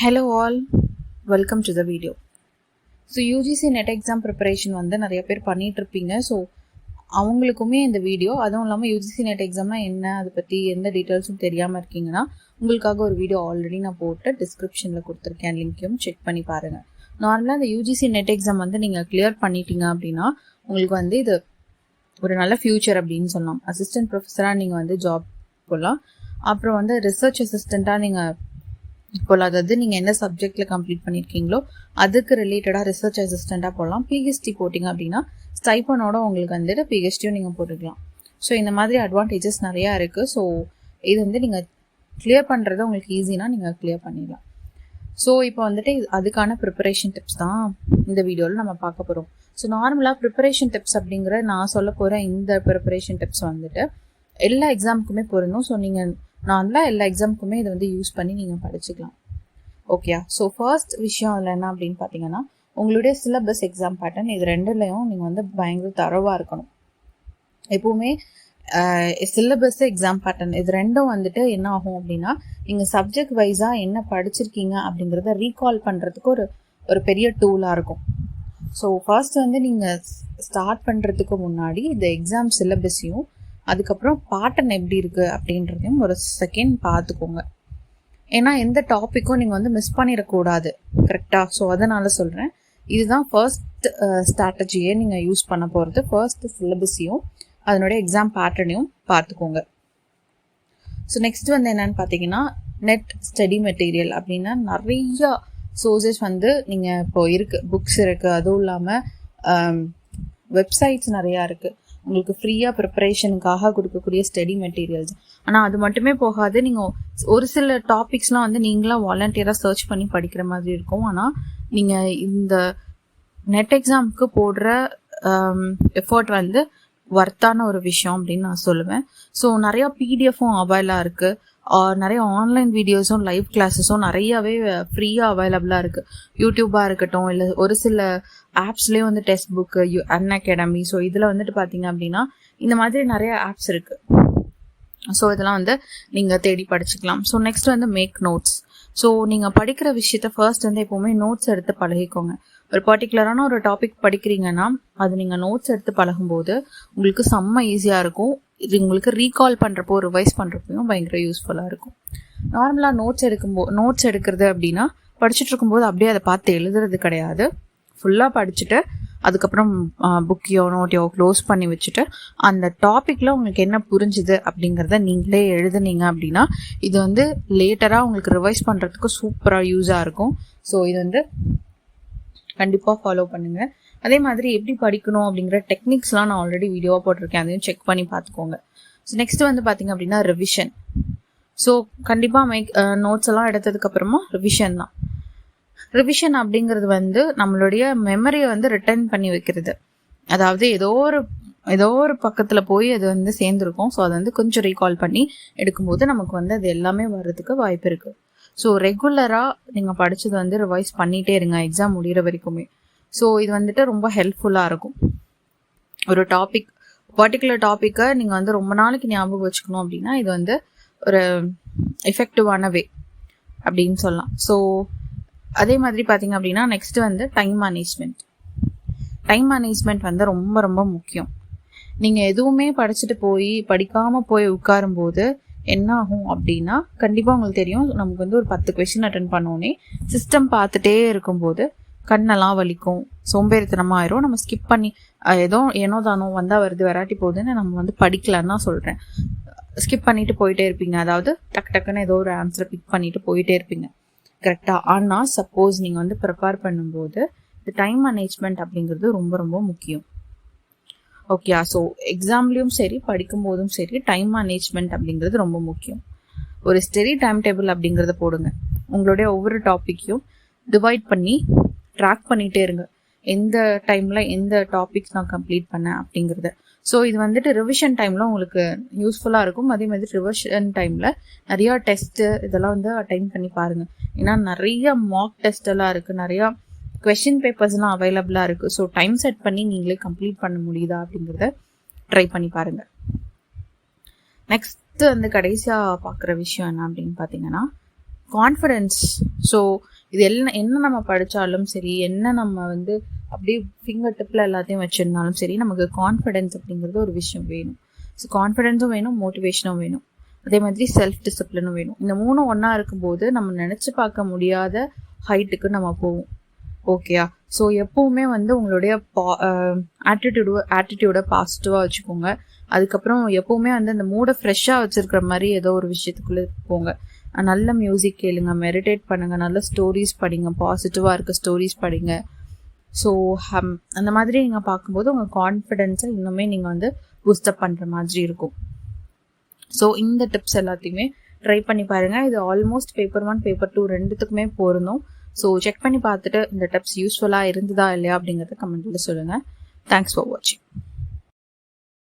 Hello all, welcome to the video. So UGC NET exam preparation வந்து நிறைய பேர் பண்ணிட்டு இருப்பீங்க. ஸோ அவங்களுக்குமே இந்த வீடியோ, அதுவும் இல்லாமல் UGC NET எக்ஸாம்னா என்ன, அதை பற்றி எந்த டீட்டெயில்ஸும் தெரியாமல் இருக்கீங்கன்னா உங்களுக்காக ஒரு வீடியோ ஆல்ரெடி நான் போட்டு டிஸ்கிரிப்ஷனில் கொடுத்துருக்கேன், லிங்க்கையும் செக் பண்ணி பாருங்கள். நார்மலாக இந்த UGC NET எக்ஸாம் வந்து நீங்கள் கிளியர் பண்ணிட்டீங்க அப்படின்னா உங்களுக்கு வந்து இது ஒரு நல்ல ஃபியூச்சர் அப்படின்னு சொல்லலாம். அசிஸ்டன்ட் ப்ரொஃபஸராக நீங்கள் வந்து ஜாப் போகலாம். அப்புறம் வந்து ரிசர்ச் அசிஸ்டண்ட்டாக நீங்கள் போகலாம். அதாவது நீங்கள் என்ன சப்ஜெக்டில் கம்ப்ளீட் பண்ணியிருக்கீங்களோ அதுக்கு ரிலேட்டடாக ரிசர்ச் அசிஸ்டண்ட்டாக போகலாம். பிஹெச்டி போட்டிங்க அப்படின்னா ஸ்டைப்பனோட உங்களுக்கு வந்துட்டு பிஹெச்டியும் நீங்கள் போட்டுக்கலாம். ஸோ இந்த மாதிரி அட்வான்டேஜஸ் நிறையா இருக்குது. ஸோ இது வந்து நீங்கள் கிளியர் பண்ணுறது உங்களுக்கு ஈஸினா நீங்கள் கிளியர் பண்ணிடலாம். ஸோ இப்போ வந்துட்டு அதுக்கான ப்ரிப்பரேஷன் டிப்ஸ் தான் இந்த வீடியோவில் நம்ம பார்க்க போகிறோம். ஸோ நார்மலாக ப்ரிப்பரேஷன் டிப்ஸ் அப்படிங்கிற நான் சொல்ல போகிற இந்த ப்ரிப்பரேஷன் டிப்ஸ் வந்துட்டு எல்லா எக்ஸாமுக்குமே பொருந்தும். ஸோ நீங்கள் நார்மலாக எல்லா எக்ஸாமுக்குமே இதை வந்து யூஸ் பண்ணி நீங்கள் படிச்சுக்கலாம். ஓகே, ஸோ ஃபர்ஸ்ட் விஷயம் அதில் என்ன அப்படின்னு பார்த்தீங்கன்னா உங்களுடைய சிலபஸ், எக்ஸாம் பேட்டர்ன், இது ரெண்டுலையும் நீங்கள் வந்து பயங்கர தரவாக இருக்கணும். எப்போவுமே சிலபஸ், எக்ஸாம் பேட்டர்ன் இது ரெண்டும் வந்துட்டு என்ன ஆகும் அப்படின்னா நீங்கள் சப்ஜெக்ட் வைஸாக என்ன படிச்சிருக்கீங்க அப்படிங்கிறத ரீகால் பண்ணுறதுக்கு ஒரு பெரிய டூலாக இருக்கும். ஸோ ஃபர்ஸ்ட் வந்து நீங்கள் ஸ்டார்ட் பண்ணுறதுக்கு முன்னாடி இந்த எக்ஸாம் சிலபஸையும் அதுக்கப்புறம் பேட்டர்ன் எப்படி இருக்குது அப்படின்றதையும் ஒரு செகண்ட் பார்த்துக்கோங்க. ஏன்னா எந்த டாப்பிக்கும் நீங்கள் வந்து மிஸ் பண்ணிடக்கூடாது, கரெக்டாக? ஸோ அதனால் சொல்கிறேன், இதுதான் ஃபர்ஸ்ட் ஸ்ட்ராட்டஜியை நீங்கள் யூஸ் பண்ண போகிறது. ஃபர்ஸ்ட் சிலபஸையும் அதனுடைய எக்ஸாம் பேட்டர்னையும் பார்த்துக்கோங்க. ஸோ நெக்ஸ்ட் வந்து என்னென்னு பார்த்தீங்கன்னா நெட் ஸ்டடி மெட்டீரியல் அப்படின்னா நிறையா சோர்சஸ் வந்து நீங்கள் இப்போ இருக்குது, புக்ஸ் இருக்குது, அதுவும் இல்லாமல் வெப்சைட்ஸ் நிறையா இருக்குது உங்களுக்கு ஃப்ரீயாக ப்ரிப்பரேஷனுக்காக கொடுக்கக்கூடிய ஸ்டடி மெட்டீரியல்ஸ். ஆனால் அது மட்டுமே போகாது, நீங்கள் ஒரு சில டாபிக்ஸ்லாம் வந்து நீங்களாம் வாலண்டியராக சர்ச் பண்ணி படிக்கிற மாதிரி இருக்கும். ஆனால் நீங்கள் இந்த நெட் எக்ஸாமுக்கு போடுற எஃபர்ட் வந்து ஒர்த்தான ஒரு விஷயம் அப்படின்னு நான் சொல்லுவேன். ஸோ நிறையா பிடிஎஃப்பும் அவைலாக இருக்குது, நிறைய ஆன்லைன் வீடியோஸும் லைவ் கிளாஸஸும் நிறையாவே ஃப்ரீயாக அவைலபிளாக இருக்குது. யூடியூபாக இருக்கட்டும், இல்லை ஒரு சில ஆப்ஸ்லேயே வந்து டெக்ஸ்ட் புக்கு, அன்அகாடமி, ஸோ இதில் வந்துட்டு பார்த்தீங்க அப்படின்னா இந்த மாதிரி நிறைய ஆப்ஸ் இருக்குது. ஸோ இதெல்லாம் வந்து நீங்கள் தேடி படிச்சுக்கலாம். ஸோ நெக்ஸ்ட் வந்து மேக் நோட்ஸ். ஸோ நீங்கள் படிக்கிற விஷயத்த ஃபர்ஸ்ட் வந்து எப்போவுமே நோட்ஸ் எடுத்து பழகிக்கோங்க. ஒரு பர்டிகுலரான ஒரு டாபிக் படிக்கிறீங்கன்னா அது நீங்கள் நோட்ஸ் எடுத்து பழகும்போது உங்களுக்கு செம்ம ஈஸியாக இருக்கும். இது உங்களுக்கு ரீகால் பண்ணுறப்போ, ரிவைஸ் பண்ணுறப்பையும் பயங்கர யூஸ்ஃபுல்லாக இருக்கும். நார்மலாக நோட்ஸ் எடுக்கிறது அப்படின்னா படிச்சுட்டு இருக்கும்போது அப்படியே அதை பார்த்து எழுதுறது கிடையாது. ஃபுல்லாக படிச்சுட்டு அதுக்கப்புறம் புக்கையோ நோட்டையோ க்ளோஸ் பண்ணி வச்சுட்டு அந்த டாப்பிக்கில் உங்களுக்கு என்ன புரிஞ்சுது அப்படிங்கிறத நீங்களே எழுதுனீங்க அப்படின்னா இது வந்து லேட்டராக உங்களுக்கு ரிவைஸ் பண்ணுறதுக்கு சூப்பராக யூஸாக இருக்கும். ஸோ இது வந்து கண்டிப்பாக ஃபாலோ பண்ணுங்கள். அதே மாதிரி எப்படி படிக்கணும் அப்படிங்கிற டெக்னிக்ஸ்லாம் நான் ஆல்ரெடி வீடியோவாக போட்டிருக்கேன், அதையும் செக் பண்ணி பார்த்துக்கோங்க. ஸோ நெக்ஸ்ட் வந்து பார்த்திங்க அப்படின்னா ரிவிஷன். ஸோ கண்டிப்பாக நோட்ஸ் எல்லாம் எடுத்ததுக்கப்புறமா ரிவிஷன் தான். ரிவிஷன் அப்படிங்கிறது வந்து நம்மளுடைய மெமரியை வந்து ரிட்டர்ன் பண்ணி வைக்கிறது. அதாவது ஏதோ ஒரு பக்கத்தில் போய் அது வந்து சேர்ந்துருக்கும். ஸோ அதை வந்து கொஞ்சம் ரீகால் பண்ணி எடுக்கும்போது நமக்கு வந்து அது எல்லாமே வர்றதுக்கு வாய்ப்பு இருக்குது. ஸோ ரெகுலராக நீங்கள் படித்தது வந்து ரிவைஸ் பண்ணிகிட்டே இருங்க எக்ஸாம் முடிகிற வரைக்குமே. ஸோ இது வந்துட்டு ரொம்ப ஹெல்ப்ஃபுல்லாக இருக்கும். ஒரு பர்டிகுலர் டாப்பிக்கை நீங்கள் வந்து ரொம்ப நாளைக்கு ஞாபகம் வச்சுக்கணும் அப்படின்னா இது வந்து ஒரு எஃபெக்டிவான வே அப்படின்னு சொல்லலாம். ஸோ அதே மாதிரி பார்த்தீங்க அப்படின்னா நெக்ஸ்ட் வந்து டைம் மேனேஜ்மெண்ட். டைம் மேனேஜ்மெண்ட் வந்து ரொம்ப ரொம்ப முக்கியம். நீங்கள் எதுவுமே படிக்காமல் போய் உட்காரும்போது என்ன ஆகும் அப்படின்னா கண்டிப்பாக உங்களுக்கு தெரியும், நமக்கு வந்து ஒரு 10 கொஸ்டின் அட்டென்ட் பண்ணோன்னே சிஸ்டம் பார்த்துட்டே இருக்கும்போது கண்ணெல்லாம் வலிக்கும், சோம்பேறித்தனமாக ஆயிரும். நம்ம ஸ்கிப் பண்ணி ஏனோ தானோ வந்தால் வருது வெரைட்டி போகுதுன்னு நம்ம வந்து படிக்கலான்னு தான் சொல்கிறேன். ஸ்கிப் பண்ணிட்டு போயிட்டே இருப்பீங்க, அதாவது டக்குன்னு ஏதோ ஒரு ஆன்சரை பிக் பண்ணிட்டு போயிட்டே இருப்பீங்க, கரெக்டாக? ஆனால் சப்போஸ் நீங்கள் வந்து ப்ரிப்பேர் பண்ணும்போது இந்த டைம் மேனேஜ்மெண்ட் அப்படிங்கிறது ரொம்ப ரொம்ப முக்கியம். ஓகே, ஸோ எக்ஸாம்லேயும் சரி படிக்கும்போதும் சரி டைம் மேனேஜ்மெண்ட் அப்படிங்கிறது ரொம்ப முக்கியம். ஒரு ஸ்டெடி டைம் டேபிள் அப்படிங்கிறத போடுங்க. உங்களுடைய ஒவ்வொரு டாப்பிக்கையும் டிவைட் பண்ணி ட்ராக் பண்ணிகிட்டே இருங்க, எந்த டைமில் எந்த டாபிக்ஸ் நான் கம்ப்ளீட் பண்ணேன் அப்படிங்கிறத. ஸோ இது வந்துட்டு ரிவிஷன் டைமில் உங்களுக்கு யூஸ்ஃபுல்லாக இருக்கும். அதே மாதிரி ரிவிஷன் டைமில் நிறையா டெஸ்ட்டு இதெல்லாம் வந்து அட்டெண்ட் பண்ணி பாருங்கள். ஏன்னா நிறைய மார்க் டெஸ்ட் எல்லாம் இருக்குது, நிறையா கொஷின் பேப்பர்ஸ்லாம் அவைலபிளாக இருக்குது. ஸோ டைம் செட் பண்ணி நீங்களே கம்ப்ளீட் பண்ண முடியுதா அப்படிங்கிறத ட்ரை பண்ணி பாருங்கள். நெக்ஸ்ட்டு வந்து கடைசியாக பார்க்குற விஷயம் என்ன அப்படின்னு பார்த்தீங்கன்னா கான்ஃபிடென்ஸ். ஸோ இது என்ன நம்ம படித்தாலும் சரி, என்ன நம்ம வந்து அப்படியே ஃபிங்கர் டிப்பில் எல்லாத்தையும் வச்சுருந்தாலும் சரி, நமக்கு கான்ஃபிடென்ஸ் அப்படிங்கிறது ஒரு விஷயம் வேணும். ஸோ கான்ஃபிடென்ஸும் வேணும், மோட்டிவேஷனும் வேணும், அதே மாதிரி செல்ஃப் டிசிப்ளினும் வேணும். இந்த 3 ஒன்றா இருக்கும்போது நம்ம நினச்சி பார்க்க முடியாத ஹைட்டுக்கு நம்ம போவோம். ஓகேயா? ஸோ எப்போவுமே வந்து உங்களுடைய ஆட்டிடியூடை பாசிட்டிவாக வச்சுக்கோங்க. அதுக்கப்புறம் எப்போவுமே வந்து அந்த மூடை ஃப்ரெஷ்ஷாக வச்சுருக்கிற மாதிரி ஏதோ ஒரு விஷயத்துக்குள்ளே போங்க. நல்ல மியூசிக் கேளுங்க, மெடிடேட் பண்ணுங்கள், நல்ல ஸ்டோரிஸ் படிங்க, பாசிட்டிவாக இருக்க ஸ்டோரிஸ் படிங்க. ஸோ அந்த மாதிரி நீங்கள் பார்க்கும்போது உங்கள் கான்ஃபிடென்ஸை இன்னுமே நீங்கள் வந்து பூஸ்டப் பண்ணுற மாதிரி இருக்கும். ஸோ இந்த டிப்ஸ் எல்லாத்தையுமே ட்ரை பண்ணி பாருங்கள். இது ஆல்மோஸ்ட் பேப்பர் 1 பேப்பர் 2 ரெண்டுத்துக்குமே பொருந்தும். ஸோ செக் பண்ணி பார்த்துட்டு இந்த டிப்ஸ் யூஸ்ஃபுல்லாக இருந்ததா இல்லையா அப்படிங்கிறத கமெண்ட்டில் சொல்லுங்கள். தேங்க்ஸ் ஃபார் வாட்சிங்.